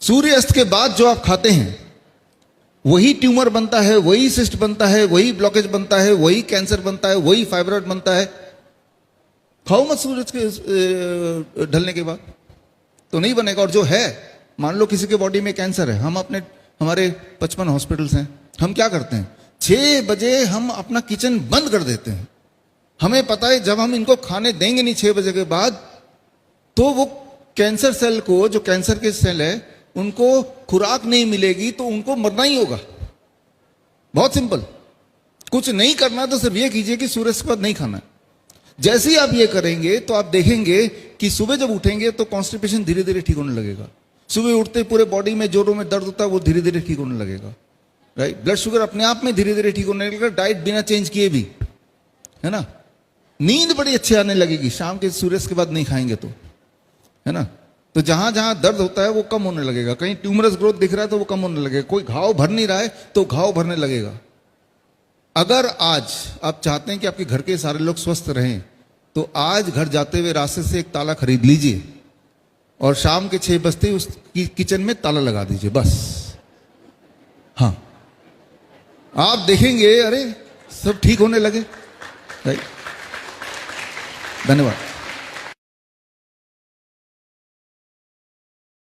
सूर्यास्त के बाद जो आप खाते हैं वही ट्यूमर बनता है, वही सिस्ट बनता है, वही ब्लॉकेज बनता है, वही कैंसर बनता है, वही फाइब्रॉइड बनता है। खाओ मत सूरज के ढलने के बाद, तो नहीं बनेगा। और जो है, मान लो किसी के बॉडी में कैंसर है, हमारे 55 हॉस्पिटल्स हैं, हम क्या करते हैं 6 बजे हम अपना किचन बंद कर देते हैं। हमें पता है जब हम इनको खाने देंगे नहीं 6 बजे के बाद, तो वो कैंसर सेल को, जो कैंसर के सेल है, उनको खुराक नहीं मिलेगी तो उनको मरना ही होगा। बहुत सिंपल, कुछ नहीं करना तो सिर्फ ये कीजिए कि सूरज के बाद नहीं खाना है। जैसे ही आप ये करेंगे तो आप देखेंगे कि सुबह जब उठेंगे तो कॉन्स्टिपेशन धीरे धीरे ठीक होने लगेगा। सुबह उठते पूरे बॉडी में जोड़ों में दर्द होता है, वो धीरे धीरे ठीक होने लगेगा। राइट, ब्लड शुगर अपने आप में धीरे धीरे ठीक होने लगेगा, डाइट बिना चेंज किए भी, है ना। नींद बड़ी अच्छी आने लगेगी शाम के सूर्यास्त के बाद नहीं खाएंगे तो, है ना। तो जहां जहां दर्द होता है वो कम होने लगेगा, कहीं ट्यूमरस ग्रोथ दिख रहा है तो वो कम होने लगेगा, कोई घाव भर नहीं रहा है तो घाव भरने लगेगा। अगर आज आप चाहते हैं कि आपके घर के सारे लोग स्वस्थ रहें, तो आज घर जाते हुए रास्ते से एक ताला खरीद लीजिए और शाम के 6 बजते उस किचन में ताला लगा दीजिए, बस। हाँ, आप देखेंगे अरे सब ठीक होने लगे। धन्यवाद।